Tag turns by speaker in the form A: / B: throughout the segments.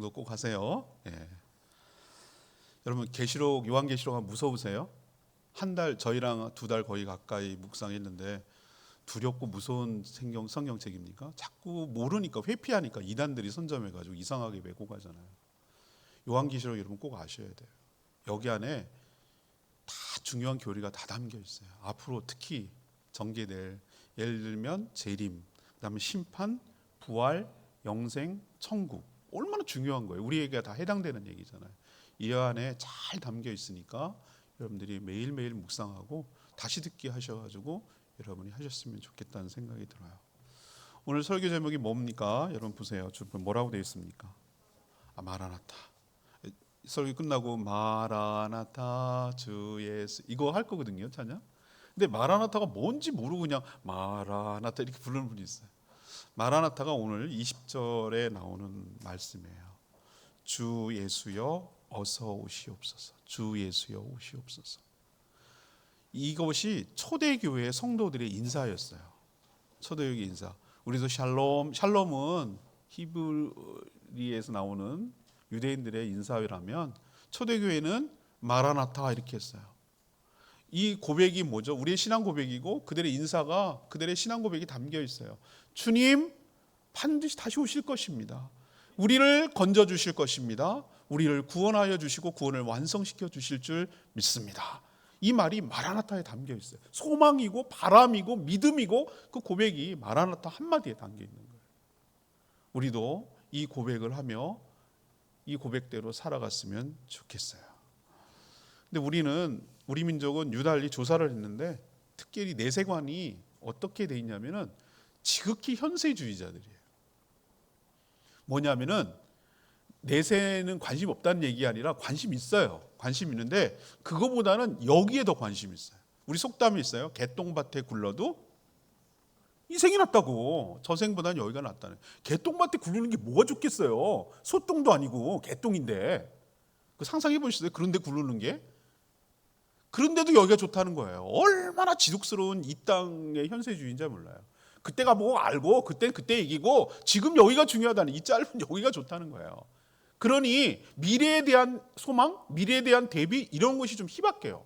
A: 정도 꼭 하세요. 예. 여러분 계시록 요한계시록은 무서우세요? 한 달 저희랑 2달 거의 가까이 묵상했는데 두렵고 무서운 성경책입니까? 자꾸 모르니까 회피하니까 이단들이 선점해가지고 이상하게 메고 가잖아요. 요한계시록 여러분 꼭 아셔야 돼요. 여기 안에 다 중요한 교리가 다 담겨 있어요. 앞으로 특히 전개될 예를 들면 재림, 그다음에 심판, 부활, 영생, 천국 얼마나 중요한 거예요. 우리에게 다 해당되는 얘기잖아요. 이 안에 잘 담겨 있으니까 여러분들이 매일매일 묵상하고 다시 듣기 하셔가지고 여러분이 하셨으면 좋겠다는 생각이 들어요. 오늘 설교 제목이 뭡니까? 여러분 보세요. 뭐라고 되어 있습니까? 마라나타. 설교 끝나고 마라나타 주 예수 이거 할 거거든요, 찬양. 근데 마라나타가 뭔지 모르고 그냥 마라나타 이렇게 부르는 분이 있어요. 마라나타가 오늘 20절에 나오는 말씀이에요. 주 예수여 어서 오시옵소서. 주 예수여 오시옵소서. 이것이 초대교회 성도들의 인사였어요. 초대교회 인사. 우리도 샬롬, 샬롬은 히브리에서 나오는 유대인들의 인사라면 초대교회는 마라나타 이렇게 했어요. 이 고백이 뭐죠? 우리의 신앙 고백이고 그들의 인사가 그들의 신앙 고백이 담겨 있어요. 주님 반드시 다시 오실 것입니다. 우리를 건져 주실 것입니다. 우리를 구원하여 주시고 구원을 완성시켜 주실 줄 믿습니다. 이 말이 마라나타에 담겨 있어요. 소망이고 바람이고 믿음이고 그 고백이 마라나타 한마디에 담겨 있는 거예요. 우리도 이 고백을 하며 이 고백대로 살아갔으면 좋겠어요. 근데 우리 민족은 유달리 조사를 했는데 특별히 내세관이 어떻게 돼 있냐면은 지극히 현세주의자들이에요. 뭐냐면은 내세는 관심 없다는 얘기 아니라 관심 있어요. 관심 있는데 그거보다는 여기에 더 관심 있어요. 우리 속담이 있어요. 개똥밭에 굴러도 이생이 낫다고. 저생보다는 여기가 낫다네. 개똥밭에 굴르는 게 뭐가 좋겠어요. 소똥도 아니고 개똥인데. 상상해 보시세요. 그런데 굴르는 게. 그런데도 여기가 좋다는 거예요. 얼마나 지독스러운 이 땅의 현세주의인지 몰라요. 그때가 뭐 알고 그때 이기고 지금 여기가 중요하다는 이 짧은 여기가 좋다는 거예요. 그러니 미래에 대한 소망, 미래에 대한 대비 이런 것이 좀 희박해요.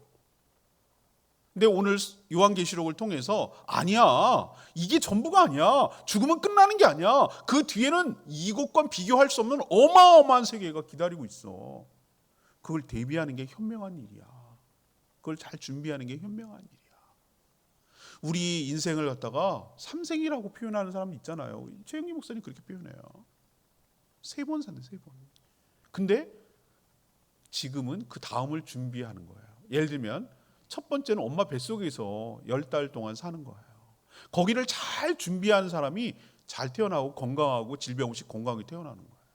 A: 근데 오늘 요한계시록을 통해서 아니야. 이게 전부가 아니야. 죽으면 끝나는 게 아니야. 그 뒤에는 이것과 비교할 수 없는 어마어마한 세계가 기다리고 있어. 그걸 대비하는 게 현명한 일이야. 그걸 잘 준비하는 게 현명한 일이야. 우리 인생을 갖다가 삼생이라고 표현하는 사람 있잖아요. 최영기 목사님 그렇게 표현해요. 3번 사는 3번. 근데 지금은 그 다음을 준비하는 거예요. 예를 들면 첫 번째는 엄마 뱃속에서 10달 동안 사는 거예요. 거기를 잘 준비하는 사람이 잘 태어나고 건강하고 질병 없이 건강하게 태어나는 거예요.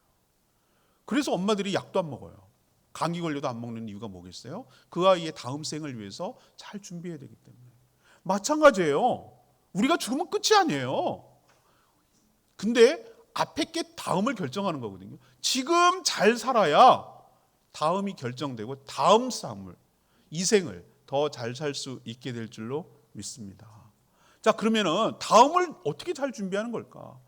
A: 그래서 엄마들이 약도 안 먹어요. 감기 걸려도 안 먹는 이유가 뭐겠어요? 그 아이의 다음 생을 위해서 잘 준비해야 되기 때문에. 마찬가지예요. 우리가 죽으면 끝이 아니에요. 근데 앞에 게 다음을 결정하는 거거든요. 지금 잘 살아야 다음이 결정되고 다음 삶을, 이 생을 더 잘 살 수 있게 될 줄로 믿습니다. 자, 그러면은 다음을 어떻게 잘 준비하는 걸까?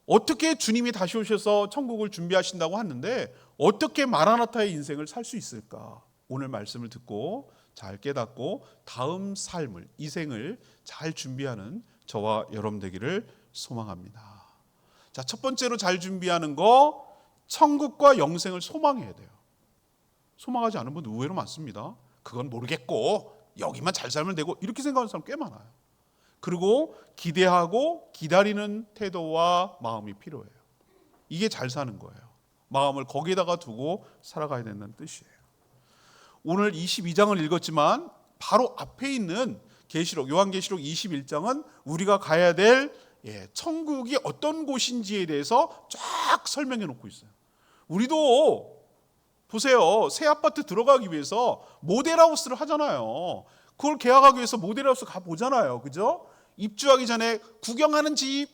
A: 어떻게 주님이 다시 오셔서 천국을 준비하신다고 하는데 어떻게 마라나타의 인생을 살 수 있을까? 오늘 말씀을 듣고 잘 깨닫고 다음 삶을, 이 생을 잘 준비하는 저와 여러분 되기를 소망합니다. 자, 첫 번째로 잘 준비하는 거, 천국과 영생을 소망해야 돼요. 소망하지 않은 분 의외로 많습니다. 그건 모르겠고 여기만 잘 살면 되고 이렇게 생각하는 사람 꽤 많아요. 그리고 기대하고 기다리는 태도와 마음이 필요해요. 이게 잘 사는 거예요. 마음을 거기에다가 두고 살아가야 된다는 뜻이에요. 오늘 22장을 읽었지만 바로 앞에 있는 계시록, 요한계시록 21장은 우리가 가야 될 천국이 어떤 곳인지에 대해서 쫙 설명해 놓고 있어요. 우리도 보세요. 새 아파트 들어가기 위해서 모델하우스를 하잖아요. 그걸 계약하기 위해서 모델하우스 가보잖아요. 그죠? 입주하기 전에 구경하는 집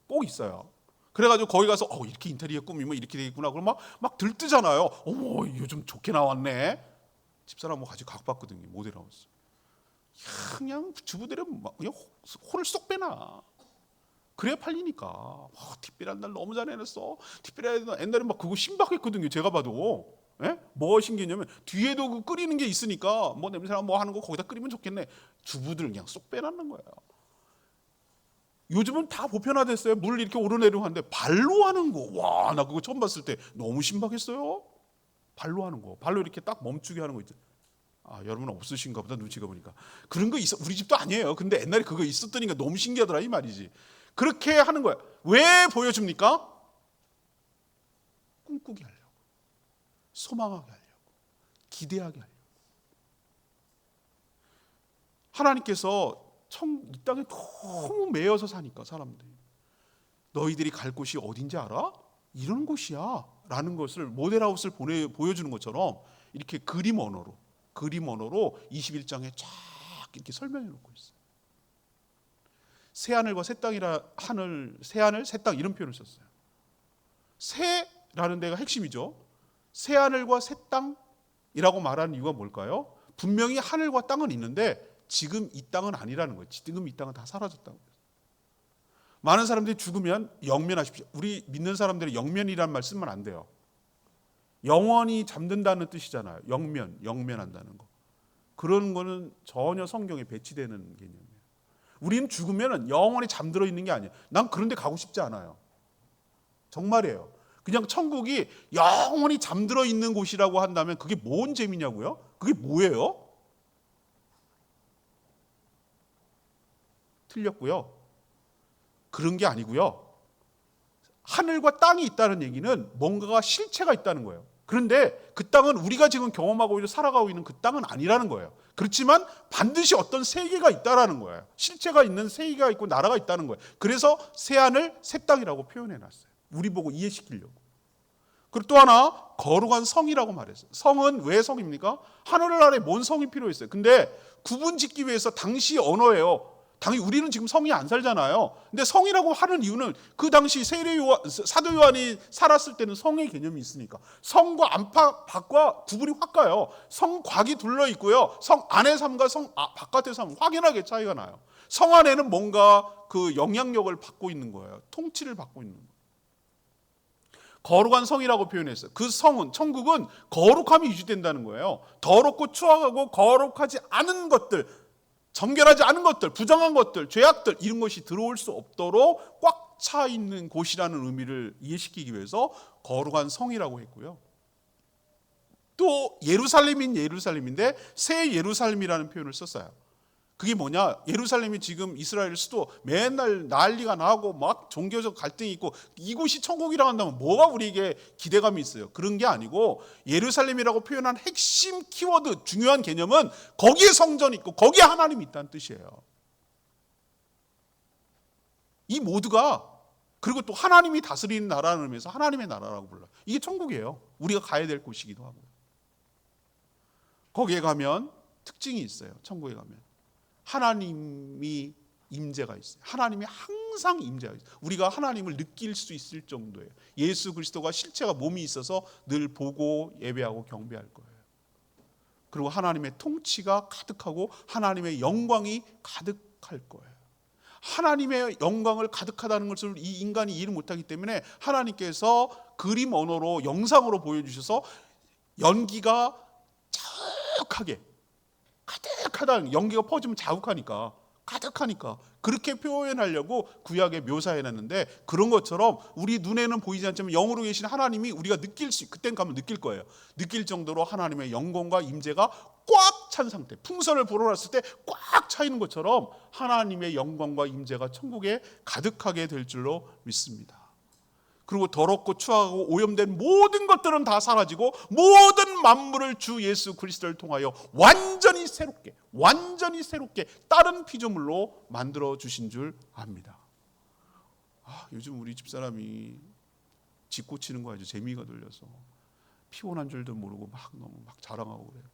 A: 꼭 있어요. 그래가지고 거기 가서 이렇게 인테리어 꾸미면 이렇게 되겠구나. 그럼 막 들뜨잖아요. 어머, 요즘 좋게 나왔네. 집사람 가지고 각봤거든요. 모델하우스. 그냥 주부들은 그냥 호를 쏙 빼놔. 그래야 팔리니까. 뒷배란 날 너무 잘 해냈어. 뒷배란 옛날에 막 그거 신박했거든요. 제가 봐도. 예? 뭐가 신기했냐면 뒤에도 그 끓이는 게 있으니까 뭐 냄새나 뭐 하는 거 거기다 끓이면 좋겠네. 주부들 그냥 쏙 빼놨는 거예요. 요즘은 다 보편화됐어요. 물 이렇게 오르내리고 하는데 발로 하는 거. 와, 나 그거 처음 봤을 때 너무 신박했어요. 발로 하는 거. 발로 이렇게 딱 멈추게 하는 거 있죠. 여러분은 없으신가 보다 눈치가 보니까. 그런 거 있어. 우리 집도 아니에요. 근데 옛날에 그거 있었더니까 너무 신기하더라 이 말이지. 그렇게 하는 거야. 왜 보여줍니까? 꿈꾸게 하려고. 소망하게 하려고. 기대하게 하려고. 하나님께서 이 땅에 너무 매여서 사니까 사람들이. 너희들이 갈 곳이 어딘지 알아? 이런 곳이야 라는 것을 모델하우스를 보여주는 것처럼 이렇게 그림 언어로 21장에 쫙 이렇게 설명해 놓고 있어요. 새하늘과 새 땅이라 새하늘 새 땅 이런 표현을 썼어요. 새라는 데가 핵심이죠. 새하늘과 새 땅이라고 말하는 이유가 뭘까요? 분명히 하늘과 땅은 있는데 지금 이 땅은 아니라는 거예요. 지금 이 땅은 다 사라졌다는 거예요. 많은 사람들이 죽으면 영면하십시오. 우리 믿는 사람들이 영면이라는 말 쓰면 안 돼요. 영원히 잠든다는 뜻이잖아요. 영면한다는 거. 그런 거는 전혀 성경에 배치되는 개념이에요. 우리는 죽으면 영원히 잠들어 있는 게 아니에요. 난 그런 데 가고 싶지 않아요. 정말이에요. 그냥 천국이 영원히 잠들어 있는 곳이라고 한다면 그게 뭔 재미냐고요? 그게 뭐예요? 틀렸고요. 그런 게 아니고요. 하늘과 땅이 있다는 얘기는 뭔가가 실체가 있다는 거예요. 그런데 그 땅은 우리가 지금 경험하고 살아가고 있는 그 땅은 아니라는 거예요. 그렇지만 반드시 어떤 세계가 있다라는 거예요. 실체가 있는 세계가 있고 나라가 있다는 거예요. 그래서 새하늘, 새 땅이라고 표현해놨어요. 우리 보고 이해시키려고. 그리고 또 하나 거룩한 성이라고 말했어요. 성은 왜 성입니까? 하늘 아래 뭔 성이 필요했어요. 근데 구분 짓기 위해서 당시 언어예요. 당연히 우리는 지금 성이 안 살잖아요. 근데 성이라고 하는 이유는 그 당시 사도 요한이 살았을 때는 성의 개념이 있으니까 성과 밖과 구분이 확 가요. 성곽이 둘러 있고요. 성 안의 삶과 성 바깥의 삶 확연하게 차이가 나요. 성 안에는 뭔가 그 영향력을 받고 있는 거예요. 통치를 받고 있는 거예요. 거룩한 성이라고 표현했어요. 그 성은 천국은 거룩함이 유지된다는 거예요. 더럽고 추악하고 거룩하지 않은 것들, 정결하지 않은 것들, 부정한 것들, 죄악들 이런 것이 들어올 수 없도록 꽉 차 있는 곳이라는 의미를 이해시키기 위해서 거룩한 성이라고 했고요. 또 예루살렘인 예루살렘인데 새 예루살렘이라는 표현을 썼어요. 그게 뭐냐? 예루살렘이 지금 이스라엘 수도 맨날 난리가 나고 막 종교적 갈등이 있고 이곳이 천국이라고 한다면 뭐가 우리에게 기대감이 있어요? 그런 게 아니고 예루살렘이라고 표현한 핵심 키워드 중요한 개념은 거기에 성전이 있고 거기에 하나님이 있다는 뜻이에요. 이 모두가 그리고 또 하나님이 다스리는 나라는 의미에서 하나님의 나라라고 불러요. 이게 천국이에요. 우리가 가야 될 곳이기도 하고요. 거기에 가면 특징이 있어요. 천국에 가면. 하나님이 임재가 있어요. 하나님이 항상 임재가 있어요. 우리가 하나님을 느낄 수 있을 정도예요. 예수 그리스도가 실체가 몸이 있어서 늘 보고 예배하고 경배할 거예요. 그리고 하나님의 통치가 가득하고 하나님의 영광이 가득할 거예요. 하나님의 영광을 가득하다는 것을 이 인간이 이해를 못하기 때문에 하나님께서 그림 언어로 영상으로 보여주셔서 연기가 자욱하게 가득하다는 연기가 퍼지면 자욱하니까 가득하니까 그렇게 표현하려고 구약에 묘사해놨는데 그런 것처럼 우리 눈에는 보이지 않지만 영으로 계신 하나님이 우리가 그땐 가면 느낄 거예요. 느낄 정도로 하나님의 영광과 임재가 꽉 찬 상태, 풍선을 불어놨을 때 꽉 차 있는 것처럼 하나님의 영광과 임재가 천국에 가득하게 될 줄로 믿습니다. 그리고 더럽고 추하고 오염된 모든 것들은 다 사라지고 모든 만물을 주 예수 그리스도를 통하여 완전히 새롭게 다른 피조물로 만들어 주신 줄 압니다. 요즘 우리 집사람이 집 고치는 거 아주 재미가 들려서 피곤한 줄도 모르고 너무 자랑하고 그래요.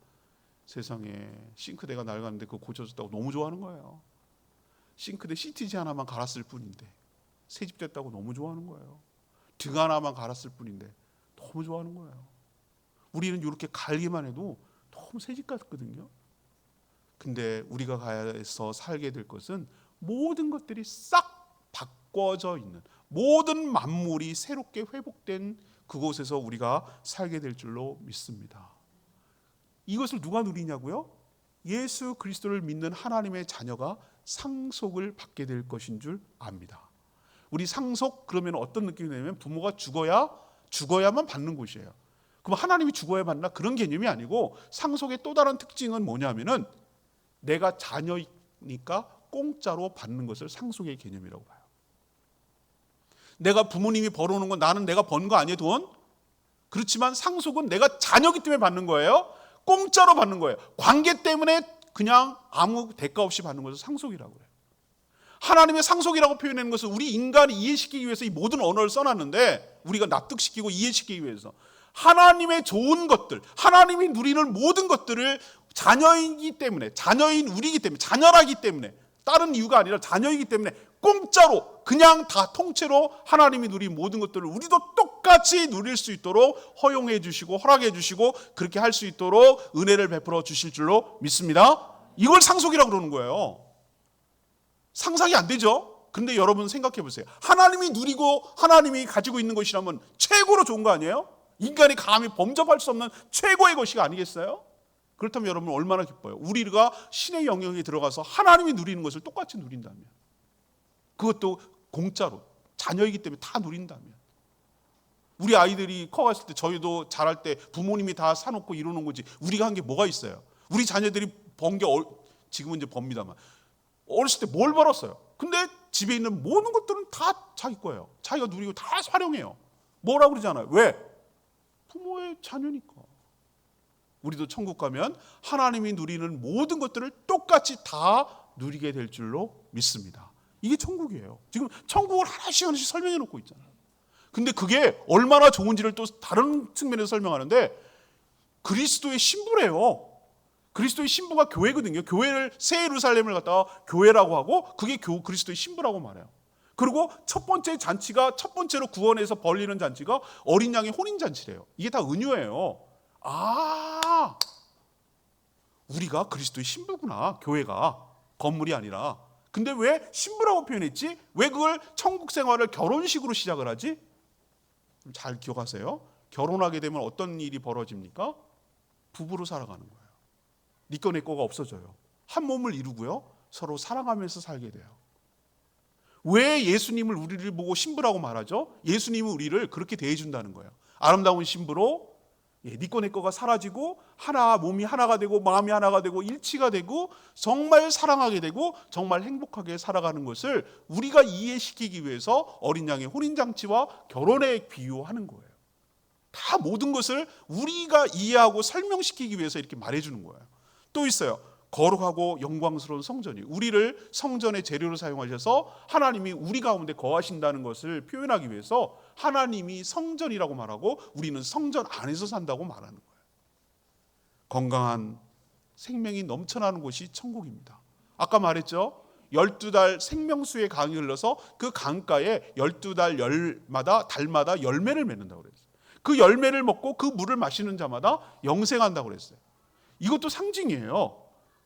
A: 세상에 싱크대가 낡았는데 그거 고쳐줬다고 너무 좋아하는 거예요. 싱크대 CTG 하나만 갈았을 뿐인데 새집 됐다고 너무 좋아하는 거예요. 등 하나만 갈았을 뿐인데 너무 좋아하는 거예요. 우리는 이렇게 갈기만 해도 너무 새집 같거든요. 근데 우리가 가서 살게 될 것은 모든 것들이 싹 바꿔져 있는, 모든 만물이 새롭게 회복된 그곳에서 우리가 살게 될 줄로 믿습니다. 이것을 누가 누리냐고요? 예수 그리스도를 믿는 하나님의 자녀가 상속을 받게 될 것인 줄 압니다. 우리 상속 그러면 어떤 느낌이 되냐면 부모가 죽어야만 받는 곳이에요. 그럼 하나님이 죽어야 받나? 그런 개념이 아니고, 상속의 또 다른 특징은 뭐냐면은 내가 자녀니까 공짜로 받는 것을 상속의 개념이라고 봐요. 내가 부모님이 벌어오는 건 나는 내가 번 거 아니에요, 돈? 그렇지만 상속은 내가 자녀기 때문에 받는 거예요. 공짜로 받는 거예요. 관계 때문에 그냥 아무 대가 없이 받는 것을 상속이라고 해요. 하나님의 상속이라고 표현하는 것은 우리 인간이 이해시키기 위해서 이 모든 언어를 써놨는데, 우리가 납득시키고 이해시키기 위해서 하나님의 좋은 것들, 하나님이 누리는 모든 것들을 자녀이기 때문에, 자녀인 우리이기 때문에, 자녀라기 때문에, 다른 이유가 아니라 자녀이기 때문에 공짜로 그냥 다 통째로 하나님이 누린 모든 것들을 우리도 똑같이 누릴 수 있도록 허용해 주시고 허락해 주시고 그렇게 할 수 있도록 은혜를 베풀어 주실 줄로 믿습니다. 이걸 상속이라고 그러는 거예요. 상상이 안 되죠? 근데 여러분 생각해 보세요. 하나님이 누리고 하나님이 가지고 있는 것이라면 최고로 좋은 거 아니에요? 인간이 감히 범접할 수 없는 최고의 것이 아니겠어요? 그렇다면 여러분 얼마나 기뻐요? 우리가 신의 영역에 들어가서 하나님이 누리는 것을 똑같이 누린다면, 그것도 공짜로 자녀이기 때문에 다 누린다면. 우리 아이들이 커갔을 때, 저희도 자랄 때 부모님이 다 사놓고 이러는 거지 우리가 한 게 뭐가 있어요? 우리 자녀들이 번 게 지금은 이제 법니다만 어렸을 때 뭘 벌었어요? 근데 집에 있는 모든 것들은 다 자기 거예요. 자기가 누리고 다 활용해요. 뭐라고 그러잖아요. 왜? 부모의 자녀니까. 우리도 천국 가면 하나님이 누리는 모든 것들을 똑같이 다 누리게 될 줄로 믿습니다. 이게 천국이에요. 지금 천국을 하나씩 하나씩 설명해 놓고 있잖아요. 근데 그게 얼마나 좋은지를 또 다른 측면에서 설명하는데, 그리스도의 신부래요. 그리스도의 신부가 교회거든요. 교회를, 새 예루살렘을 갖다가 교회라고 하고, 그게 그리스도의 신부라고 말해요. 그리고 첫 번째 잔치가, 첫 번째로 구원해서 벌리는 잔치가 어린 양의 혼인 잔치래요. 이게 다 은유예요. 아, 우리가 그리스도의 신부구나, 교회가. 건물이 아니라. 근데 왜 신부라고 표현했지? 왜 그걸 천국 생활을 결혼식으로 시작을 하지? 잘 기억하세요. 결혼하게 되면 어떤 일이 벌어집니까? 부부로 살아가는 거예요. 네 거 내 거가 없어져요. 한 몸을 이루고요, 서로 사랑하면서 살게 돼요. 왜 예수님을 우리를 보고 신부라고 말하죠? 예수님은 우리를 그렇게 대해준다는 거예요. 아름다운 신부로 네 거 내 거가 사라지고 하나, 몸이 하나가 되고 마음이 하나가 되고 일치가 되고 정말 사랑하게 되고 정말 행복하게 살아가는 것을 우리가 이해시키기 위해서 어린 양의 혼인잔치와 결혼에 비유하는 거예요. 다 모든 것을 우리가 이해하고 설명시키기 위해서 이렇게 말해주는 거예요. 또 있어요. 거룩하고 영광스러운 성전이, 우리를 성전의 재료로 사용하셔서 하나님이 우리 가운데 거하신다는 것을 표현하기 위해서 하나님이 성전이라고 말하고 우리는 성전 안에서 산다고 말하는 거예요. 건강한 생명이 넘쳐나는 곳이 천국입니다. 아까 말했죠. 12달 생명수의 강이 흘러서 그 강가에 12달 달마다 열매를 맺는다고 그랬어요. 그 열매를 먹고 그 물을 마시는 자마다 영생한다고 그랬어요. 이것도 상징이에요.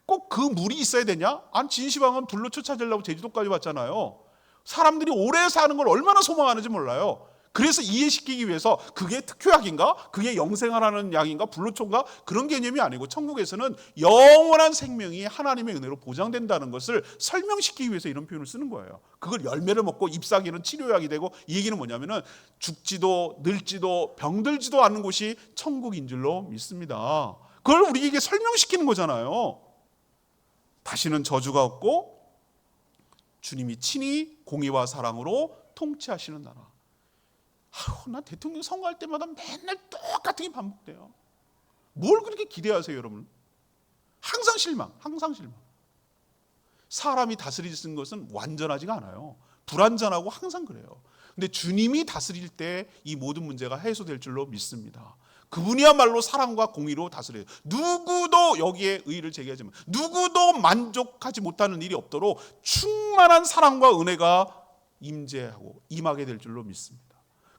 A: 꼭 그 물이 있어야 되냐? 아니, 진시황은 불로 쫓아내려고 제주도까지 왔잖아요. 사람들이 오래 사는 걸 얼마나 소망하는지 몰라요. 그래서 이해시키기 위해서 그게 특효약인가? 그게 영생하라는 약인가? 불로초인가? 그런 개념이 아니고 천국에서는 영원한 생명이 하나님의 은혜로 보장된다는 것을 설명시키기 위해서 이런 표현을 쓰는 거예요. 그걸 열매를 먹고 잎사귀는 치료약이 되고, 이 얘기는 뭐냐면은 죽지도 늙지도 병들지도 않는 곳이 천국인 줄로 믿습니다. 그걸 우리에게 설명시키는 거잖아요. 다시는 저주가 없고 주님이 친히 공의와 사랑으로 통치하시는 나라. 난 대통령 선거할 때마다 맨날 똑같은 게 반복돼요. 뭘 그렇게 기대하세요, 여러분? 항상 실망, 항상 실망. 사람이 다스리는 것은 완전하지가 않아요. 불완전하고 항상 그래요. 근데 주님이 다스릴 때 이 모든 문제가 해소될 줄로 믿습니다. 그분이야말로 사랑과 공의로 다스려요. 누구도 여기에 의의를 제기하지만 누구도 만족하지 못하는 일이 없도록 충만한 사랑과 은혜가 임재하고 임하게 될 줄로 믿습니다.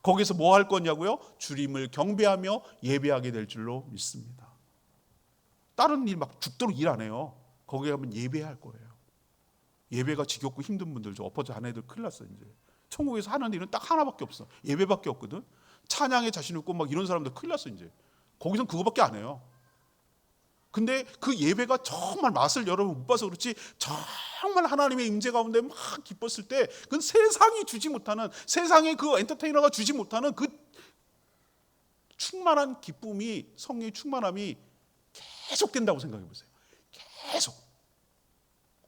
A: 거기서 뭐 할 거냐고요? 주님을 경배하며 예배하게 될 줄로 믿습니다. 다른 일 막 죽도록 일 안 해요. 거기에 가면 예배할 거예요. 예배가 지겹고 힘든 분들, 저 엎어져 하는 애들 큰일 났어. 이제 천국에서 하는 일은 딱 하나밖에 없어. 예배밖에 없거든. 찬양에 자신 없고 막 이런 사람들 큰일 났어. 이제 거기선 그거밖에 안 해요. 근데 그 예배가 정말 맛을 여러분 못 봐서 그렇지, 정말 하나님의 임재 가운데 막 기뻤을 때, 그건 세상이 주지 못하는, 세상의 그 엔터테이너가 주지 못하는 그 충만한 기쁨이, 성령의 충만함이 계속 된다고 생각해 보세요. 계속.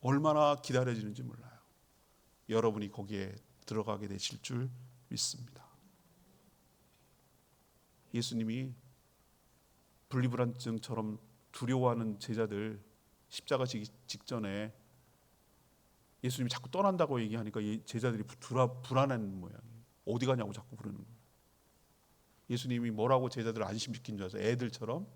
A: 얼마나 기다려지는지 몰라요. 여러분이 거기에 들어가게 되실 줄 믿습니다. 예수님이 분리불안증처럼 두려워하는 제자들, 십자가 지기 직전에 예수님이 자꾸 떠난다고 얘기하니까 제자들이 불안한 모양이에요. 어디 가냐고 자꾸 부르는 거예요. 예수님이 뭐라고 제자들을 안심시킨 줄 알아서 애들처럼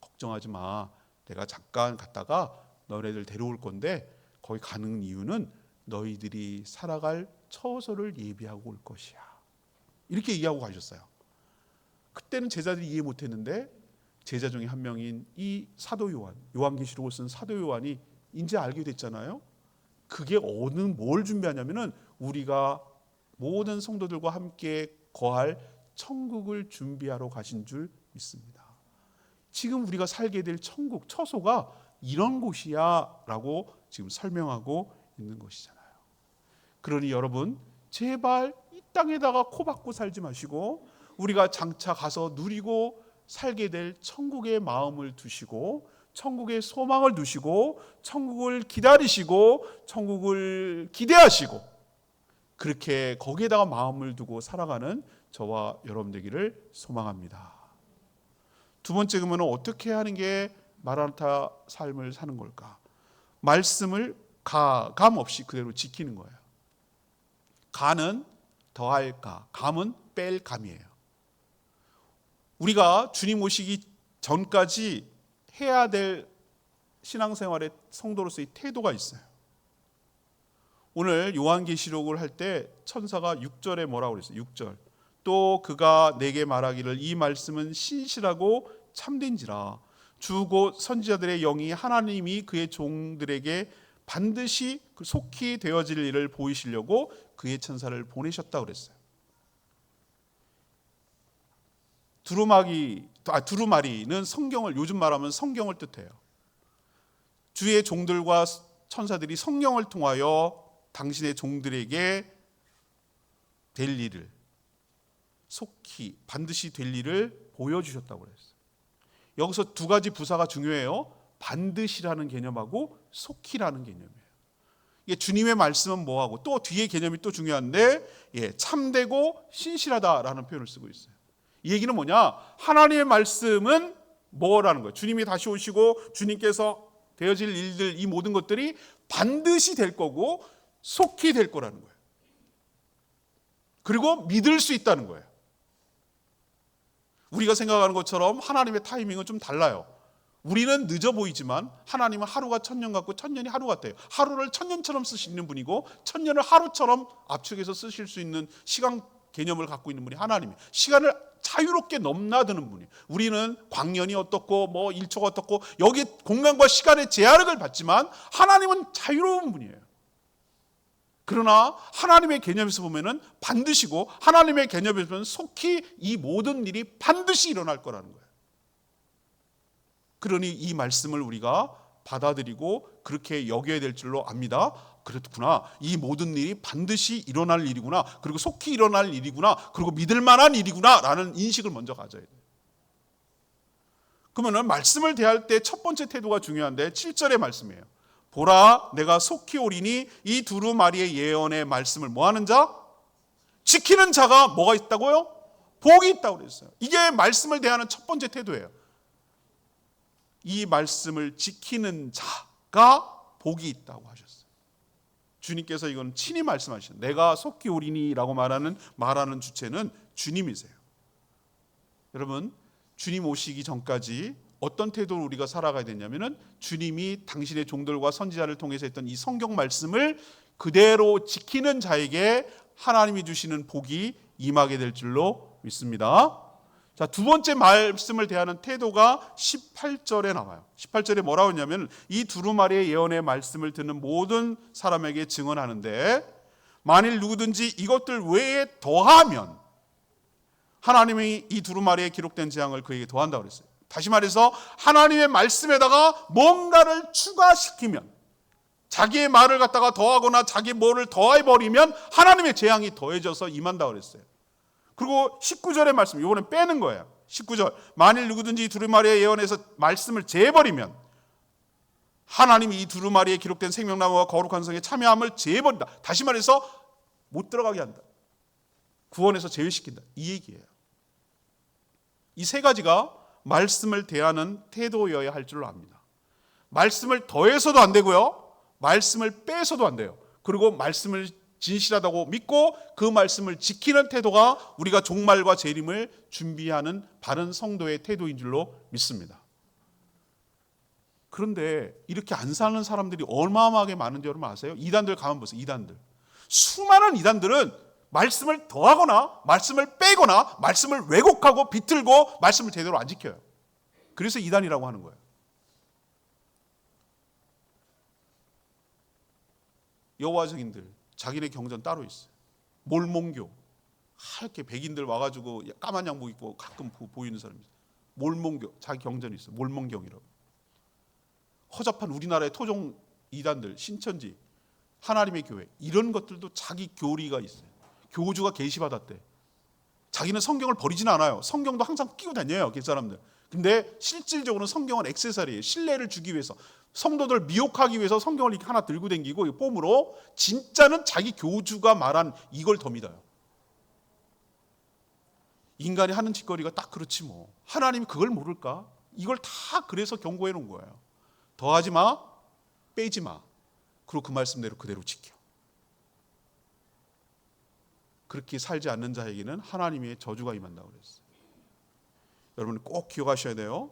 A: 걱정하지 마. 내가 잠깐 갔다가 너네들 데려올 건데 거기 가는 이유는 너희들이 살아갈 처소를 예비하고 올 것이야. 이렇게 얘기하고 가셨어요. 그때는 제자들이 이해 못했는데 제자 중에 한 명인 이 사도 요한, 요한계시록을 쓴 사도 요한이 이제 알게 됐잖아요. 그게 뭘 준비하냐면은 우리가 모든 성도들과 함께 거할 천국을 준비하러 가신 줄 믿습니다. 지금 우리가 살게 될 천국, 처소가 이런 곳이야 라고 지금 설명하고 있는 것이잖아요. 그러니 여러분, 제발 이 땅에다가 코 박고 살지 마시고 우리가 장차 가서 누리고 살게 될 천국의 마음을 두시고 천국의 소망을 두시고 천국을 기다리시고 천국을 기대하시고 그렇게 거기에다가 마음을 두고 살아가는 저와 여러분 되기를 소망합니다. 두 번째, 그러면 어떻게 하는 게 마라나타 삶을 사는 걸까? 말씀을 가감 없이 그대로 지키는 거예요. 가는 더할 가, 감은 뺄 감이에요. 우리가 주님 오시기 전까지 해야 될 신앙생활의 성도로서의 태도가 있어요. 오늘 요한계시록을 할 때 천사가 6절에 뭐라고 그랬어요? 6절. 또 그가 내게 말하기를 이 말씀은 신실하고 참된지라. 주 곧 선지자들의 영이 하나님이 그의 종들에게 반드시 속히 되어질 일을 보이시려고 그의 천사를 보내셨다고 그랬어요. 두루마리는 성경을, 요즘 말하면 성경을 뜻해요. 주의 종들과 천사들이 성령을 통하여 당신의 종들에게 될 일을, 속히 반드시 될 일을 보여주셨다고 그랬어요. 여기서 두 가지 부사가 중요해요. 반드시라는 개념하고 속히라는 개념이에요. 이게 주님의 말씀은 뭐하고 또 뒤에 개념이 또 중요한데, 참되고 신실하다라는 표현을 쓰고 있어요. 이 얘기는 뭐냐? 하나님의 말씀은 뭐라는 거예요? 주님이 다시 오시고 주님께서 되어질 일들, 이 모든 것들이 반드시 될 거고 속히 될 거라는 거예요. 그리고 믿을 수 있다는 거예요. 우리가 생각하는 것처럼 하나님의 타이밍은 좀 달라요. 우리는 늦어 보이지만 하나님은 하루가 천년 같고 천년이 하루 같아요. 하루를 천년처럼 쓰시는 분이고 천년을 하루처럼 압축해서 쓰실 수 있는 시간 개념을 갖고 있는 분이 하나님이에요. 시간을 자유롭게 넘나드는 분이에요. 우리는 광년이 어떻고 뭐 1초가 어떻고 여기 공간과 시간의 제약을 받지만 하나님은 자유로운 분이에요. 그러나 하나님의 개념에서 보면은 반드시고 하나님의 개념에서 보면 속히 이 모든 일이 반드시 일어날 거라는 거예요. 그러니 이 말씀을 우리가 받아들이고 그렇게 여겨야 될 줄로 압니다. 그렇구나. 이 모든 일이 반드시 일어날 일이구나. 그리고 속히 일어날 일이구나. 그리고 믿을 만한 일이구나. 라는 인식을 먼저 가져야 돼요. 그러면 말씀을 대할 때 첫 번째 태도가 중요한데 7절의 말씀이에요. 보라, 내가 속히 오리니 이 두루마리의 예언의 말씀을 뭐하는 자? 지키는 자가 뭐가 있다고요? 복이 있다고 그랬어요. 이게 말씀을 대하는 첫 번째 태도예요. 이 말씀을 지키는 자가 복이 있다고 하셨어요. 주님께서 이건 친히 말씀하시는, 내가 속히 오리니라고 말하는 주체는 주님이세요. 여러분, 주님 오시기 전까지 어떤 태도로 우리가 살아가야 되냐면은 주님이 당신의 종들과 선지자를 통해서 했던 이 성경 말씀을 그대로 지키는 자에게 하나님이 주시는 복이 임하게 될 줄로 믿습니다. 자, 두 번째 말씀을 대하는 태도가 18절에 나와요. 18절에 뭐라고 했냐면 이 두루마리의 예언의 말씀을 듣는 모든 사람에게 증언하는데 만일 누구든지 이것들 외에 더하면 하나님이 이 두루마리에 기록된 재앙을 그에게 더한다고 그랬어요. 다시 말해서 하나님의 말씀에다가 뭔가를 추가시키면, 자기의 말을 갖다가 더하거나 자기 뭐를 더해버리면 하나님의 재앙이 더해져서 임한다고 그랬어요. 그리고 19절의 말씀, 이번엔 빼는 거예요. 19절, 만일 누구든지 이 두루마리의 예언에서 말씀을 제해버리면 하나님이 이 두루마리에 기록된 생명나무와 거룩한 성에 참여함을 제해버린다. 다시 말해서 못 들어가게 한다. 구원에서 제외시킨다. 이 얘기예요. 이 세 가지가 말씀을 대하는 태도여야 할 줄로 압니다. 말씀을 더해서도 안 되고요, 말씀을 빼서도 안 돼요. 그리고 말씀을 진실하다고 믿고 그 말씀을 지키는 태도가 우리가 종말과 재림을 준비하는 바른 성도의 태도인 줄로 믿습니다. 그런데 이렇게 안 사는 사람들이 어마어마하게 많은지 여러분 아세요? 이단들 가만 보세요. 이단들, 수많은 이단들은 말씀을 더하거나 말씀을 빼거나 말씀을 왜곡하고 비틀고 말씀을 제대로 안 지켜요. 그래서 이단이라고 하는 거예요. 여호와 증인들 자기네 경전 따로 있어요. 몰몬교, 하얗게 백인들 와가지고 까만 양복 입고 가끔 보이는 사람이 있어요. 몰몬교, 자기 경전이 있어요. 몰몬경이라고. 허접한 우리나라의 토종 이단들, 신천지, 하나님의 교회, 이런 것들도 자기 교리가 있어요. 교주가 계시받았대. 자기는 성경을 버리진 않아요. 성경도 항상 끼고 다녀요, 그 사람들. 근데 실질적으로는 성경은 액세서리예요. 신뢰를 주기 위해서, 성도들 미혹하기 위해서 성경을 이렇게 하나 들고 다니고 폼으로, 진짜는 자기 교주가 말한 이걸 더 믿어요. 인간이 하는 짓거리가 딱 그렇지 뭐. 하나님이 그걸 모를까? 이걸 다 그래서 경고해 놓은 거예요. 더하지 마, 빼지 마. 그리고 그 말씀대로 그대로 지켜. 그렇게 살지 않는 자에게는 하나님의 저주가 임한다고 그랬어요. 여러분 꼭 기억하셔야 돼요.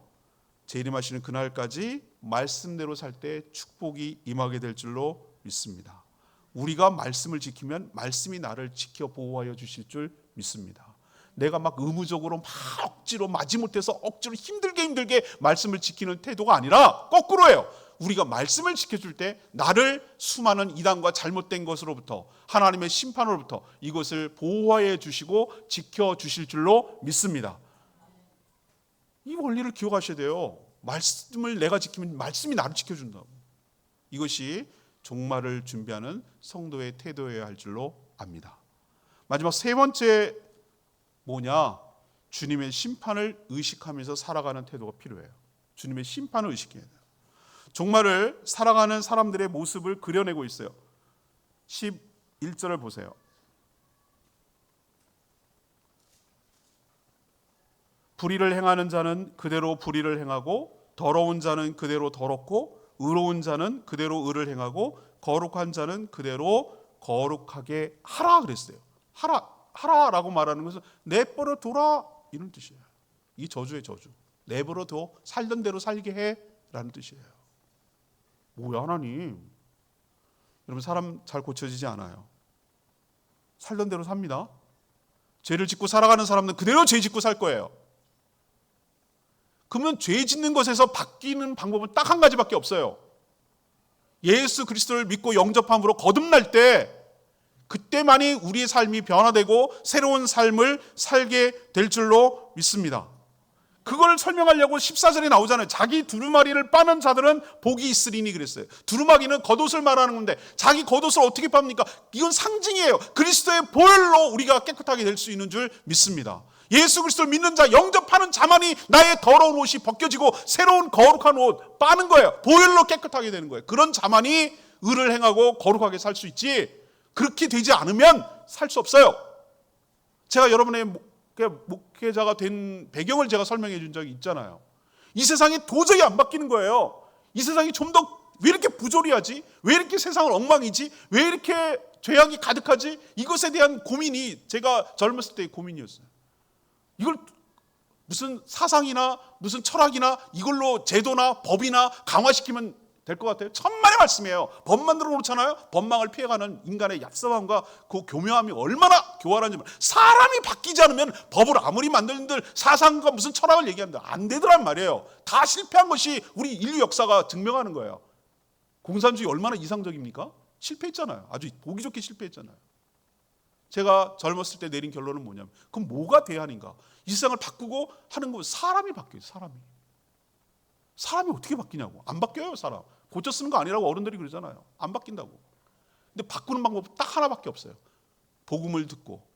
A: 재림하시는 그날까지 말씀대로 살 때 축복이 임하게 될 줄로 믿습니다. 우리가 말씀을 지키면 말씀이 나를 지켜 보호하여 주실 줄 믿습니다. 내가 막 의무적으로 막 억지로 마지못해서 억지로 힘들게 말씀을 지키는 태도가 아니라 거꾸로예요. 우리가 말씀을 지켜줄 때 나를 수많은 이단과 잘못된 것으로부터, 하나님의 심판으로부터 이것을 보호해 주시고 지켜주실 줄로 믿습니다. 이 원리를 기억하셔야 돼요. 말씀을 내가 지키면 말씀이 나를 지켜준다고. 이것이 종말을 준비하는 성도의 태도여야 할 줄로 압니다. 마지막 세 번째 뭐냐? 주님의 심판을 의식하면서 살아가는 태도가 필요해요. 주님의 심판을 의식해야 돼요. 종말을 살아가는 사람들의 모습을 그려내고 있어요. 11절을 보세요. 불의를 행하는 자는 그대로 불의를 행하고, 더러운 자는 그대로 더럽고, 의로운 자는 그대로 의를 행하고, 거룩한 자는 그대로 거룩하게 하라 그랬어요. 하라라고 말하는 것은 내버려 둬라 이런 뜻이에요. 이 저주의 저주. 내버려 둬, 살던 대로 살게 해라는 뜻이에요. 뭐야 하나님? 여러분 사람 잘 고쳐지지 않아요. 살던 대로 삽니다. 죄를 짓고 살아가는 사람은 그대로 죄 짓고 살 거예요. 그러면 죄 짓는 것에서 바뀌는 방법은 딱 한 가지밖에 없어요. 예수 그리스도를 믿고 영접함으로 거듭날 때, 그때만이 우리의 삶이 변화되고 새로운 삶을 살게 될 줄로 믿습니다. 그걸 설명하려고 14절에 나오잖아요. 자기 두루마리를 빠는 자들은 복이 있으리니 그랬어요. 두루마기는 겉옷을 말하는 건데 자기 겉옷을 어떻게 팝니까? 이건 상징이에요. 그리스도의 보혈로 우리가 깨끗하게 될 수 있는 줄 믿습니다. 예수 그리스도를 믿는 자, 영접하는 자만이 나의 더러운 옷이 벗겨지고 새로운 거룩한 옷 빠는 거예요. 보혈로 깨끗하게 되는 거예요. 그런 자만이 의를 행하고 거룩하게 살 수 있지, 그렇게 되지 않으면 살 수 없어요. 제가 여러분의 목회자가 된 배경을 제가 설명해 준 적이 있잖아요. 이 세상이 도저히 안 바뀌는 거예요. 이 세상이 좀 더 왜 이렇게 부조리하지? 왜 이렇게 세상은 엉망이지? 왜 이렇게 죄악이 가득하지? 이것에 대한 고민이 제가 젊었을 때의 고민이었어요. 이걸 무슨 사상이나 무슨 철학이나 이걸로 제도나 법이나 강화시키면 될 것 같아요. 천만의 하나님의 말씀이에요. 법 만들어 놓잖아요. 법망을 피해가는 인간의 얍삽함과 그 교묘함이 얼마나 교활한지. 사람이 바뀌지 않으면 법을 아무리 만들는들 사상과 무슨 철학을 얘기한다 안 되더란 말이에요. 다 실패한 것이 우리 인류 역사가 증명하는 거예요. 공산주의 얼마나 이상적입니까? 실패했잖아요. 아주 보기 좋게 실패했잖아요. 제가 젊었을 때 내린 결론은 뭐냐면, 그럼 뭐가 대안인가? 이 세상을 바꾸고 하는 건 사람이 바뀌어요. 사람이 어떻게 바뀌냐고. 안 바뀌어요. 사람 고쳐 쓰는 거 아니라고 어른들이 그러잖아요. 안 바뀐다고. 근데 바꾸는 방법 딱 하나밖에 없어요. 복음을 듣고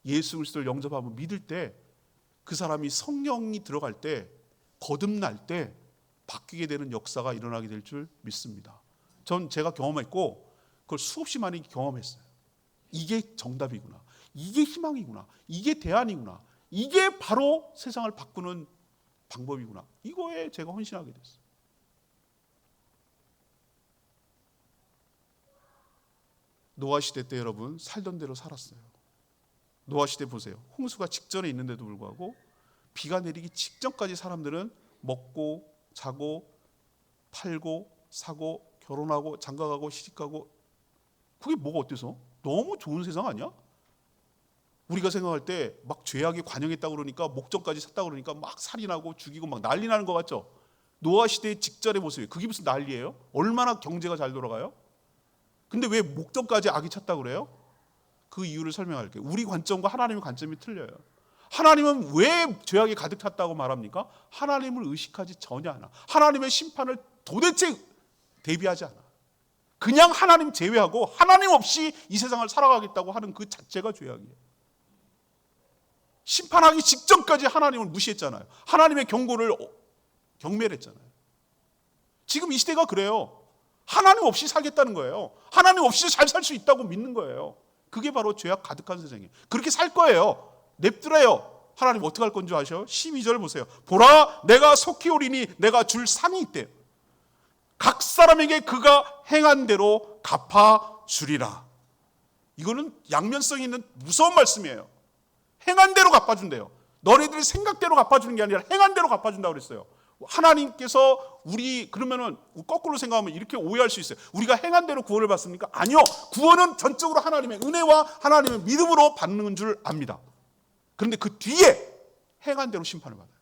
A: 예수 그리스도를 영접하고 믿을 때, 그 사람이 성령이 들어갈 때, 거듭날 때 바뀌게 되는 역사가 일어나게 될 줄 믿습니다. 전 제가 경험했고 그걸 수없이 많이 경험했어요. 이게 정답이구나, 이게 희망이구나, 이게 대안이구나, 이게 바로 세상을 바꾸는 방법이구나. 이거에 제가 헌신하게 됐어요. 노아 시대 때 여러분 살던 대로 살았어요. 노아 시대 보세요. 홍수가 직전에 있는데도 불구하고 비가 내리기 직전까지 사람들은 먹고 자고 팔고 사고 결혼하고 장가가고 시집가고, 그게 뭐가 어때서? 너무 좋은 세상 아니야? 우리가 생각할 때 막 죄악에 관영했다고 그러니까, 목전까지 샀다고 그러니까 막 살인하고 죽이고 막 난리 나는 것 같죠? 노아 시대의 직전의 모습이에요. 그게 무슨 난리예요? 얼마나 경제가 잘 돌아가요? 근데 왜 목전까지 악이 찼다고 그래요? 그 이유를 설명할게요. 우리 관점과 하나님의 관점이 틀려요. 하나님은 왜 죄악이 가득 찼다고 말합니까? 하나님을 의식하지 전혀 않아. 하나님의 심판을 도대체 대비하지 않아. 그냥 하나님 제외하고 하나님 없이 이 세상을 살아가겠다고 하는 그 자체가 죄악이에요. 심판하기 직전까지 하나님을 무시했잖아요. 하나님의 경고를 경멸했잖아요. 지금 이 시대가 그래요. 하나님 없이 살겠다는 거예요. 하나님 없이 잘 살 수 있다고 믿는 거예요. 그게 바로 죄악 가득한 세상이에요. 그렇게 살 거예요. 냅두래요. 하나님 어떻게 할 건 줄 아셔? 12절 보세요. 보라, 내가 속히 오리니 내가 줄 상이 있대요. 각 사람에게 그가 행한 대로 갚아주리라. 이거는 양면성이 있는 무서운 말씀이에요. 행한 대로 갚아준대요. 너네들이 생각대로 갚아주는 게 아니라 행한 대로 갚아준다고 그랬어요. 하나님께서 우리 그러면은 거꾸로 생각하면 이렇게 오해할 수 있어요. 우리가 행한 대로 구원을 받습니까? 아니요. 구원은 전적으로 하나님의 은혜와 하나님의 믿음으로 받는 줄 압니다. 그런데 그 뒤에 행한 대로 심판을 받아요.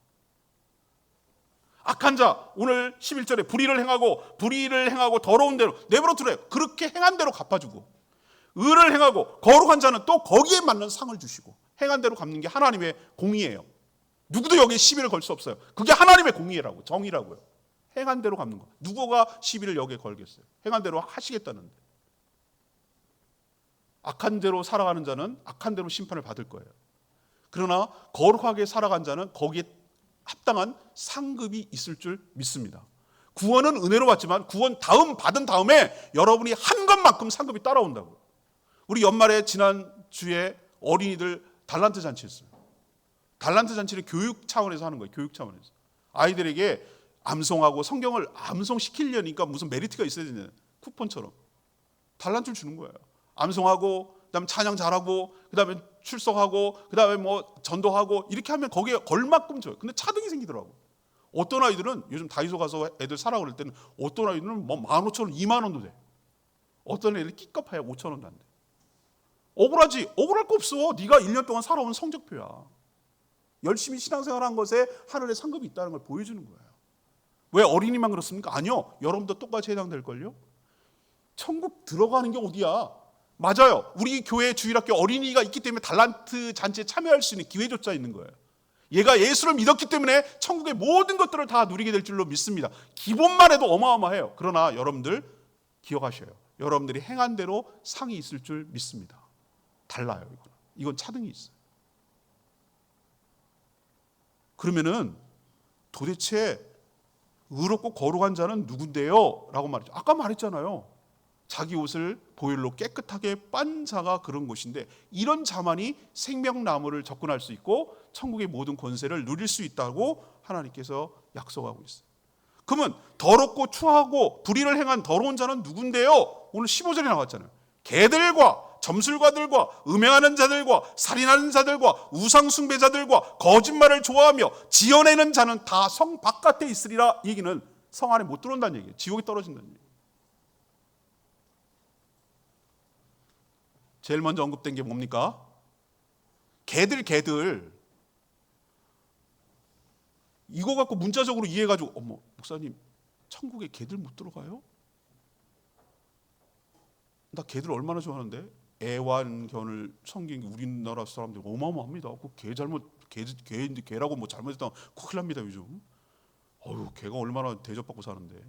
A: 악한 자, 오늘 11절에 불의를 행하고 더러운 대로 내버려 두래요. 그렇게 행한 대로 갚아주고, 의를 행하고 거룩한 자는 또 거기에 맞는 상을 주시고, 행한 대로 갚는 게 하나님의 공의예요. 누구도 여기에 시비를 걸 수 없어요. 그게 하나님의 공의라고, 정의라고요. 행한 대로 갚는 거. 누구가 시비를 여기에 걸겠어요? 행한 대로 하시겠다는데. 악한 대로 살아가는 자는 악한 대로 심판을 받을 거예요. 그러나 거룩하게 살아간 자는 거기에 합당한 상급이 있을 줄 믿습니다. 구원은 은혜로 받지만 구원 받은 다음에 여러분이 한 것만큼 상급이 따라온다고. 우리 연말에 지난주에 어린이들 달란트 잔치였어요. 달란트 잔치를 교육 차원에서 하는 거예요. 교육 차원에서. 아이들에게 암송하고 성경을 암송시키려니까 무슨 메리트가 있어야 되냐. 쿠폰처럼. 달란트를 주는 거예요. 암송하고, 그 다음에 찬양 잘하고, 그 다음에 출석하고, 그 다음에 뭐 전도하고, 이렇게 하면 거기에 걸만큼 줘요. 근데 차등이 생기더라고. 어떤 아이들은 요즘 다이소 가서 애들 사라고 그럴 때는 어떤 아이들은 뭐 15,000원, 2만 원도 돼. 어떤 애들 끼값하야 5,000원도 안 돼. 억울하지? 억울할 거 없어. 네가 1년 동안 살아온 성적표야. 열심히 신앙생활한 것에 하늘에 상급이 있다는 걸 보여주는 거예요. 왜 어린이만 그렇습니까? 아니요. 여러분도 똑같이 해당될걸요. 천국 들어가는 게 어디야? 맞아요. 우리 교회 주일학교 어린이가 있기 때문에 달란트 잔치에 참여할 수 있는 기회조차 있는 거예요. 얘가 예수를 믿었기 때문에 천국의 모든 것들을 다 누리게 될 줄로 믿습니다. 기본만 해도 어마어마해요. 그러나 여러분들 기억하셔요. 여러분들이 행한 대로 상이 있을 줄 믿습니다. 달라요. 이건 차등이 있어요. 그러면은 도대체 의롭고 거룩한 자는 누군데요? 라고 말했죠. 아까 말했잖아요. 자기 옷을 보혈로 깨끗하게 빤 자가 그런 것인데, 이런 자만이 생명나무를 접근할 수 있고 천국의 모든 권세를 누릴 수 있다고 하나님께서 약속하고 있어요. 그러면 더럽고 추하고 불의를 행한 더러운 자는 누군데요? 오늘 15절에 나왔잖아요. 개들과 점술가들과 음행하는 자들과 살인하는 자들과 우상숭배자들과 거짓말을 좋아하며 지어내는 자는 다 성 바깥에 있으리라. 이 얘기는 성 안에 못 들어온다는 얘기예요. 지옥에 떨어진다는 얘기예요. 제일 먼저 언급된 게 뭡니까? 개들. 이거 갖고 문자적으로 이해해가지고 어머 목사님 천국에 개들 못 들어가요? 나 개들 얼마나 좋아하는데. 애완견을 섬긴 우리나라 사람들 어마어마합니다. 그 개라고 뭐 잘못했다면 큰일 납니다 요즘. 개가 얼마나 대접받고 사는데.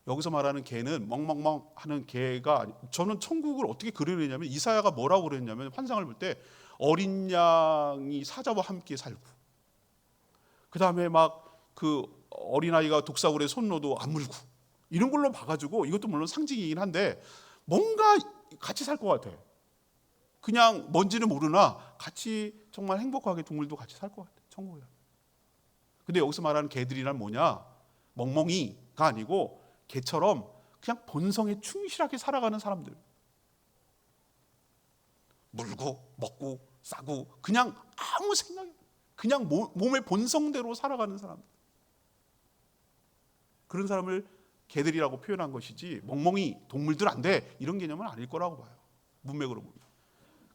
A: 여기서 말하는 개는 멍멍멍 하는 개가 저는 천국을 어떻게 그려내냐면 이사야가 뭐라고 그랬냐면 환상을 볼 때 어린 양이 사자와 함께 살고 그 다음에 막 그 어린아이가 독사굴에 손 넣어도 안 물고 이런 걸로 봐가지고 이것도 물론 상징이긴 한데 뭔가 같이 살 것 같아. 그냥 뭔지는 모르나 같이 정말 행복하게 동물도 같이 살 것 같아 천국에. 근데 여기서 말하는 개들이란 뭐냐? 멍멍이가 아니고 개처럼 그냥 본성에 충실하게 살아가는 사람들. 물고 먹고 싸고 그냥 아무 생각이 그냥 몸의 본성대로 살아가는 사람들. 그런 사람을 개들이라고 표현한 것이지 멍멍이 동물들 안 돼 이런 개념은 아닐 거라고 봐요. 문맥으로 보면.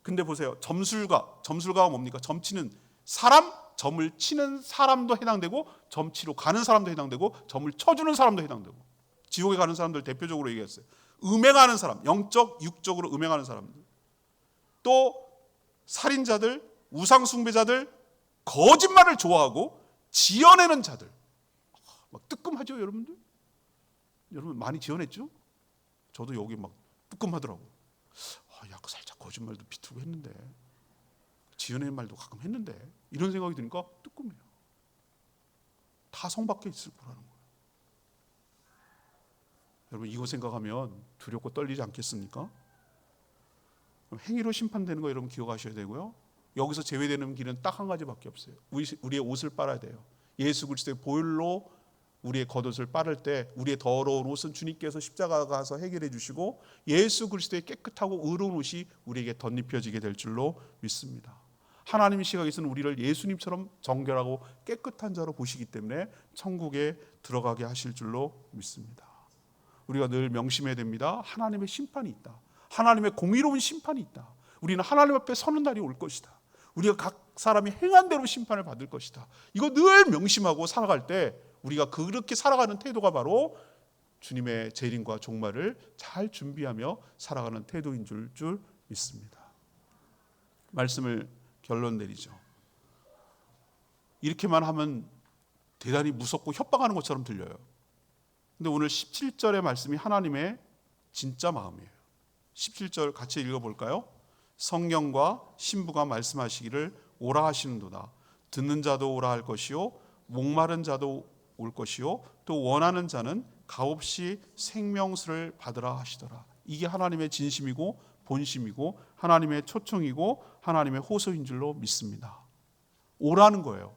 A: 근데 보세요. 점술가가 뭡니까? 점치는 사람, 점을 치는 사람도 해당되고 점치러 가는 사람도 해당되고 점을 쳐주는 사람도 해당되고 지옥에 가는 사람들 대표적으로 얘기했어요. 음행하는 사람, 영적, 육적으로 음행하는 사람들. 또 살인자들, 우상숭배자들, 거짓말을 좋아하고 지어내는 자들. 막 뜨끔하죠 여러분들? 여러분 많이 지어냈죠? 저도 여기 막 뜨끔하더라고. 약간 살짝 거짓말도 비틀고 했는데 지어낸 말도 가끔 했는데 이런 생각이 드니까 뜨끔해요. 다 성 밖에 있을 거라는 거예요. 여러분 이거 생각하면 두렵고 떨리지 않겠습니까? 행위로 심판되는 거 여러분 기억하셔야 되고요. 여기서 제외되는 길은 딱 한 가지밖에 없어요. 우리의 옷을 빨아야 돼요. 예수 그리스도의 보혈로 우리의 겉옷을 빨을 때 우리의 더러운 옷은 주님께서 십자가 가서 해결해 주시고 예수 그리스도의 깨끗하고 의로운 옷이 우리에게 덧입혀지게 될 줄로 믿습니다. 하나님 시각에서는 우리를 예수님처럼 정결하고 깨끗한 자로 보시기 때문에 천국에 들어가게 하실 줄로 믿습니다. 우리가 늘 명심해야 됩니다. 하나님의 심판이 있다. 하나님의 공의로운 심판이 있다. 우리는 하나님 앞에 서는 날이 올 것이다. 우리가 각 사람이 행한 대로 심판을 받을 것이다. 이거 늘 명심하고 살아갈 때 우리가 그렇게 살아가는 태도가 바로 주님의 재림과 종말을 잘 준비하며 살아가는 태도인 줄 믿습니다. 말씀을 결론 내리죠. 이렇게만 하면 대단히 무섭고 협박하는 것처럼 들려요. 근데 오늘 17절의 말씀이 하나님의 진짜 마음이에요. 17절 같이 읽어볼까요? 성령과 신부가 말씀하시기를 오라 하시는도다. 듣는 자도 오라 할 것이요 목마른 자도 올 것이요 또 원하는 자는 값없이 생명수를 받으라 하시더라. 이게 하나님의 진심이고 본심이고 하나님의 초청이고 하나님의 호소인 줄로 믿습니다. 오라는 거예요.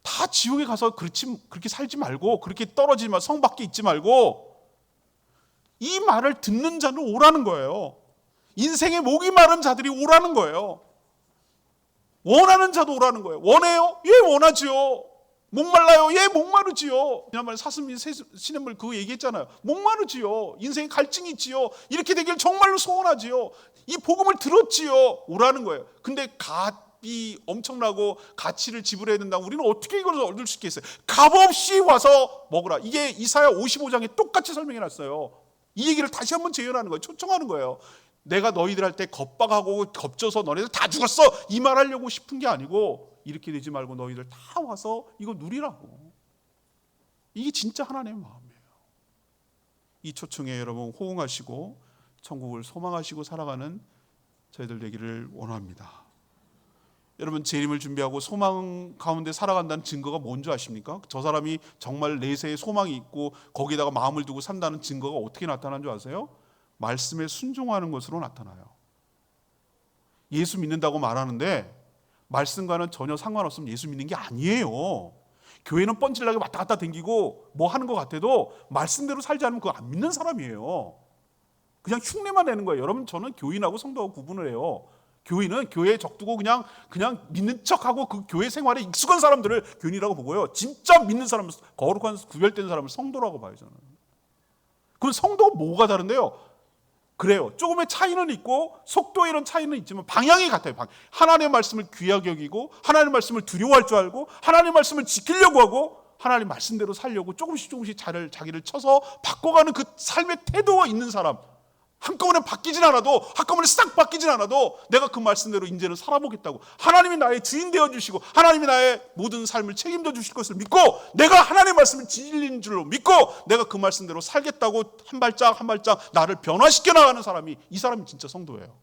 A: 다 지옥에 가서 그렇게 살지 말고 그렇게 떨어지지 말고 성 밖에 있지 말고 이 말을 듣는 자는 오라는 거예요. 인생의 목이 마른 자들이 오라는 거예요. 원하는 자도 오라는 거예요. 원해요? 예, 원하지요. 목말라요? 예, 목마르지요. 지난번에 사슴이 시냇물 그거 얘기했잖아요. 목마르지요. 인생에 갈증이 있지요. 이렇게 되길 정말로 소원하지요. 이 복음을 들었지요. 오라는 거예요. 근데 값이 엄청나고 가치를 지불해야 된다고 우리는 어떻게 이걸 얻을 수 있겠어요? 값없이 와서 먹으라. 이게 이사야 55장에 똑같이 설명해 놨어요. 이 얘기를 다시 한번 재현하는 거예요. 초청하는 거예요. 내가 너희들한테 겁박하고 겁줘서 너네들 다 죽었어 이 말하려고 싶은 게 아니고 이렇게 되지 말고 너희들 다 와서 이거 누리라고. 이게 진짜 하나님의 마음이에요. 이 초청에 여러분 호응하시고 천국을 소망하시고 살아가는 저희들 되기를 원합니다. 여러분 재림을 준비하고 소망 가운데 살아간다는 증거가 뭔지 아십니까? 저 사람이 정말 내세에 소망이 있고 거기다가 마음을 두고 산다는 증거가 어떻게 나타나는 줄 아세요? 말씀에 순종하는 것으로 나타나요. 예수 믿는다고 말하는데 말씀과는 전혀 상관없으면 예수 믿는 게 아니에요. 교회는 뻔질나게 왔다 갔다 댕기고 뭐 하는 것 같아도 말씀대로 살지 않으면 그거 안 믿는 사람이에요. 그냥 흉내만 내는 거예요. 여러분 저는 교인하고 성도하고 구분을 해요. 교인은 교회에 적두고 그냥 믿는 척하고 그 교회 생활에 익숙한 사람들을 교인이라고 보고요. 진짜 믿는 사람, 거룩한 구별된 사람을 성도라고 봐요. 저는. 그럼 성도가 뭐가 다른데요? 그래요. 조금의 차이는 있고 속도에 이런 차이는 있지만 방향이 같아요. 하나님의 말씀을 귀하게 여기고 하나님의 말씀을 두려워할 줄 알고 하나님의 말씀을 지키려고 하고 하나님 말씀대로 살려고 조금씩 자기를 쳐서 바꿔가는 그 삶의 태도가 있는 사람, 한꺼번에 바뀌진 않아도, 한꺼번에 싹 바뀌진 않아도 내가 그 말씀대로 이제는 살아보겠다고, 하나님이 나의 주인 되어주시고 하나님이 나의 모든 삶을 책임져 주실 것을 믿고 내가 하나님의 말씀을 진리인 줄로 믿고 내가 그 말씀대로 살겠다고 한 발짝 한 발짝 나를 변화시켜 나가는 사람이, 이 사람이 진짜 성도예요.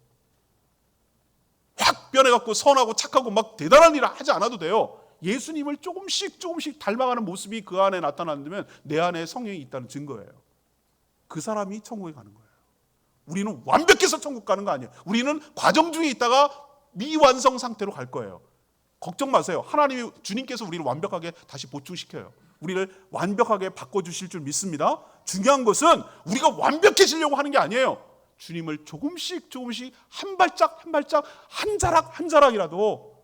A: 확 변해갖고 선하고 착하고 막 대단한 일을 하지 않아도 돼요. 예수님을 조금씩 닮아가는 모습이 그 안에 나타난다면 내 안에 성령이 있다는 증거예요. 그 사람이 천국에 가는 거예요. 우리는 완벽해서 천국 가는 거 아니에요. 우리는 과정 중에 있다가 미완성 상태로 갈 거예요. 걱정 마세요. 하나님이, 주님께서 우리를 완벽하게 다시 보충시켜요. 우리를 완벽하게 바꿔주실 줄 믿습니다. 중요한 것은 우리가 완벽해지려고 하는 게 아니에요. 주님을 조금씩 한 발짝 한 자락이라도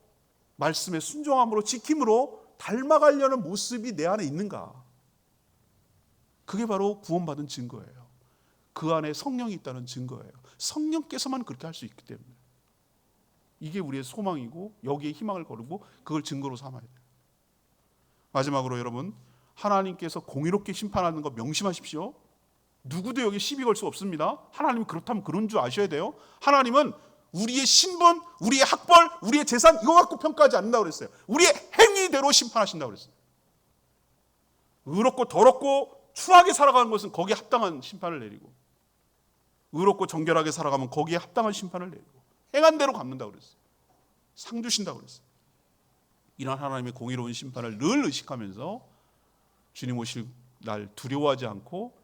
A: 말씀에 순종함으로 지킴으로 닮아가려는 모습이 내 안에 있는가. 그게 바로 구원받은 증거예요. 그 안에 성령이 있다는 증거예요. 성령께서만 그렇게 할 수 있기 때문에 이게 우리의 소망이고 여기에 희망을 거르고 그걸 증거로 삼아야 돼요. 마지막으로 여러분, 하나님께서 공의롭게 심판하는 거 명심하십시오. 누구도 여기 시비 걸 수 없습니다. 하나님이 그렇다면 그런 줄 아셔야 돼요. 하나님은 우리의 신분, 우리의 학벌, 우리의 재산 이거 갖고 평가하지 않는다고 그랬어요. 우리의 행위대로 심판하신다고 그랬어요. 의롭고 더럽고 추하게 살아가는 것은 거기에 합당한 심판을 내리고, 의롭고 정결하게 살아가면 거기에 합당한 심판을 내리고, 행한 대로 갚는다고 그랬어요. 상 주신다고 그랬어요. 이런 하나님의 공의로운 심판을 늘 의식하면서 주님 오실 날 두려워하지 않고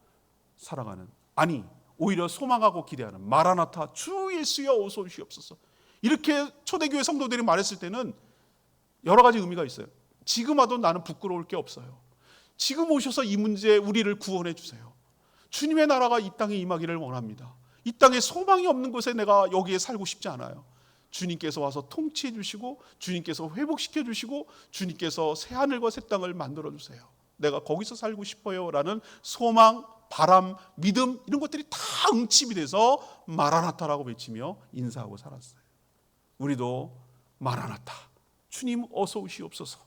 A: 살아가는, 아니 오히려 소망하고 기대하는 마라나타 주 예수여 어서 오시옵소서, 이렇게 초대교회 성도들이 말했을 때는 여러 가지 의미가 있어요. 지금 와도 나는 부끄러울 게 없어요. 지금 오셔서 이 문제에 우리를 구원해 주세요. 주님의 나라가 이 땅에 임하기를 원합니다. 이 땅에 소망이 없는 곳에 내가 여기에 살고 싶지 않아요. 주님께서 와서 통치해 주시고 주님께서 회복시켜 주시고 주님께서 새하늘과 새 땅을 만들어 주세요. 내가 거기서 살고 싶어요 라는 소망, 바람, 믿음, 이런 것들이 다 응집이 돼서 마라나타라고 외치며 인사하고 살았어요. 우리도 마라나타, 주님 어서 오시옵소서,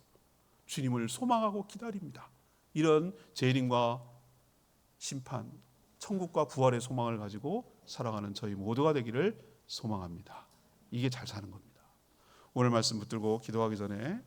A: 주님을 소망하고 기다립니다. 이런 재림과 심판, 천국과 부활의 소망을 가지고 살아가는 저희 모두가 되기를 소망합니다. 이게 잘 사는 겁니다. 오늘 말씀 붙들고 기도하기 전에